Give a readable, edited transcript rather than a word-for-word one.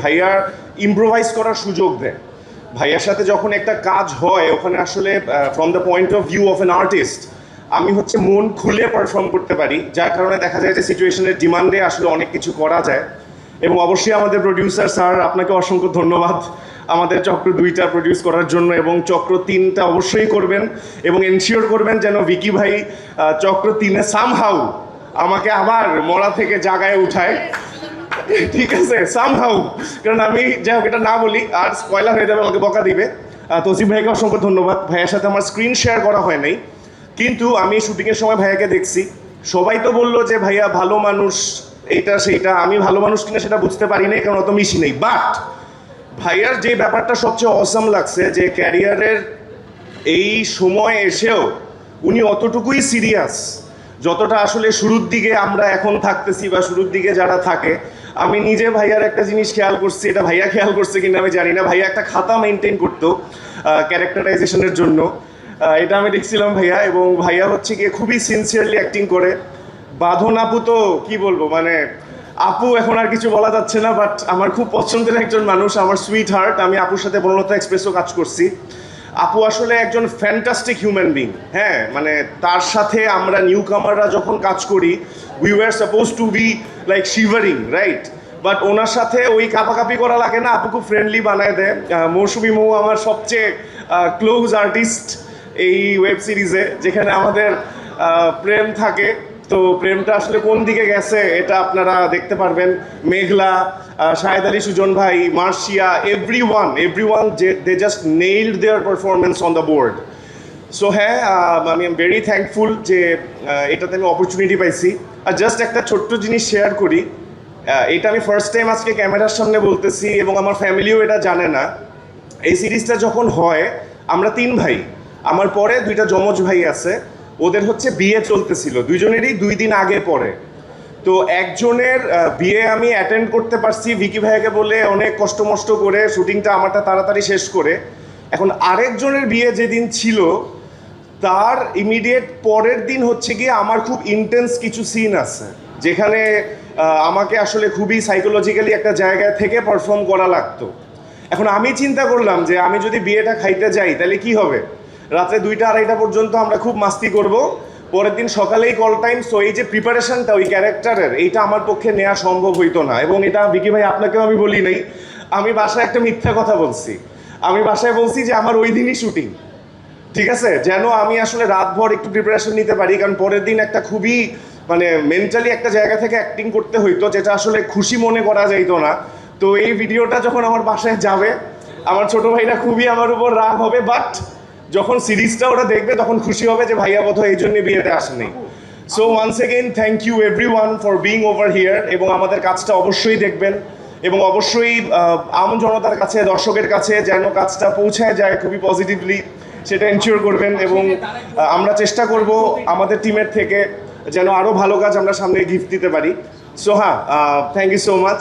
ভাইয়া ইম্প্রোভাইজ করার সুযোগ দেয়। ভাইয়ার সাথে যখন একটা কাজ হয় ওখানে আসলে from the point of view of an artist আমি হচ্ছে মন খুলে পারফর্ম করতে পারি, যার কারণে দেখা যায় যে সিচুয়েশনের ডিমান্ডে আসলে অনেক কিছু করা যায়। এবং অবশ্যই আমাদের প্রডিউসার স্যার, আপনাকে অসংখ্য ধন্যবাদ আমাদের চক্র 2টা প্রডিউস করার জন্য, এবং চক্র 3টা অবশ্যই করবেন এবং এনশিওর করবেন যেন ভিকি ভাই চক্র 3-এ সামহাউ আমাকে আবার মরা থেকে জাগায় উঠায়, ঠিক আছে, সামহাউ। কারণ আমি যাই হোক এটা না বলি আর স্পয়লার হয়ে যাবে, আমাকে বকা দিবে। তসিফ ভাইকে অসংখ্য ধন্যবাদ। ভাইয়ের সাথে আমার স্ক্রিন শেয়ার করা হয় নাই, কিন্তু আমি শুটিংয়ের সময় ভাইয়াকে দেখছি। সবাই তো বললো যে ভাইয়া ভালো মানুষ, এইটা সেইটা। আমি ভালো মানুষ কিনা সেটা বুঝতে পারি নাই, কারণ অত মিশি নেই। বাট ভাইয়ার যে ব্যাপারটা সবচেয়ে অসাম লাগছে যে ক্যারিয়ারের এই সময় এসেও উনি অতটুকুই সিরিয়াস যতটা আসলে শুরুর দিকে আমরা এখন থাকতেছি বা শুরুর দিকে যারা থাকে। আমি নিজে ভাইয়ার একটা জিনিস খেয়াল করছি, এটা ভাইয়া খেয়াল করছে কিনা আমি জানি না, ভাইয়া একটা খাতা মেনটেন করতো ক্যারেক্টারাইজেশনের জন্য। এটা আমি দেখছিলাম ভাইয়া, এবং ভাইয়া হচ্ছে গিয়ে খুবই সিনসিয়ারলি অ্যাক্টিং করে। বাঁধন আপু তো কি বলবো, মানে আপু এখন আর কিছু বলা যাচ্ছে না, বাট আমার খুব পছন্দের একজন মানুষ, আমার সুইট হার্ট। আমি আপুর সাথে বনলতা এক্সপ্রেসও কাজ করছি। আপু আসলে একজন ফ্যান্টাস্টিক হিউম্যান বিং। হ্যাঁ, মানে তার সাথে আমরা নিউ কামাররা যখন কাজ করি we were supposed to be like shivering, right? But ওনার সাথে ওই কাপাকাপি করা লাগে না, আপু খুব ফ্রেন্ডলি বানায় দেয়। মৌসুমি মৌ আমার সবচেয়ে ক্লোজ আর্টিস্ট এই ওয়েব সিরিজে, যেখানে আমাদের প্রেম থাকে। তো প্রেমটা আসলে কোন দিকে গেছে এটা আপনারা দেখতে পারবেন। মেঘলা, শাহেদ আলী সুজন ভাই, Marshia, everyone they just nailed their performance on the board. So হ্যাঁ, আমি এম ভেরি থ্যাঙ্কফুল যে এটাতে আমি অপরচুনিটি পাইছি। আর জাস্ট একটা ছোট্ট জিনিস শেয়ার করি, এটা আমি ফার্স্ট টাইম আজকে ক্যামেরার সামনে বলতেছি এবং আমার ফ্যামিলিও এটা জানে না। এই সিরিজটা যখন হয় আমরা 3 ভাই, আমার পরে 2টা যমজ ভাই আছে, ওদের হচ্ছে বিয়ে চলতেছিল, দুইজনেরই 2 দিন আগে পরে। তো একজনের বিয়ে আমি অ্যাটেন্ড করতে পারছি ভিকি ভাইয়াকে বলে অনেক কষ্ট মষ্ট করে, শুটিংটা আমারটা তাড়াতাড়ি শেষ করে। এখন আরেকজনের বিয়ে যেদিন ছিল তার ইমিডিয়েট পরের দিন হচ্ছে গিয়ে আমার খুব ইন্টেন্স কিছু সিন আছে, যেখানে আমাকে আসলে খুবই সাইকোলজিক্যালি একটা জায়গা থেকে পারফর্ম করা লাগতো। এখন আমি চিন্তা করলাম যে আমি যদি বিয়েটা খাইতে যাই তাহলে কি হবে, রাত্রে 2টা-2:30 পর্যন্ত আমরা খুব মাস্তি করব, পরের দিন সকালেই কল টাইম। সো এই যে প্রিপারেশনটা ওই ক্যারেক্টারের, এইটা আমার পক্ষে নেওয়া সম্ভব হইতো না। এবং এটা ভিকি ভাই আপনাকেও আমি বলি নাই, আমি বাসায় একটা মিথ্যা কথা বলছি। আমি বাসায় বলছি যে আমার ওই দিনই শুটিং, ঠিক আছে, যেন আমি আসলে রাতভর একটু প্রিপারেশন নিতে পারি, কারণ পরের দিন একটা খুবই মানে মেন্টালি একটা জায়গা থেকে অ্যাক্টিং করতে হইতো, যেটা আসলে খুশি মনে করা যাইতো না। তো এই ভিডিওটা যখন আমার বাসায় যাবে আমার ছোটো ভাইরা খুবই আমার উপর রাগ হবে, বাট যখন সিরিজটা ওরা দেখবে তখন খুশি হবে যে ভাইয়া বোধহয় এই জন্যই বিয়েতে আসেনি। So once again thank you everyone for being over here, এবং আমাদের কাজটা অবশ্যই দেখবেন এবং অবশ্যই আম জনতার কাছে, দর্শকের কাছে যেন কাজটা পৌঁছায় যায় খুবই পজিটিভলি, সেটা এনশিওর করবেন। এবং আমরা চেষ্টা করব আমাদের টিমের থেকে যেন আরও ভালো কাজ আমরা সামনে গিফট দিতে পারি। সো হ্যাঁ, থ্যাংক ইউ সো মাচ।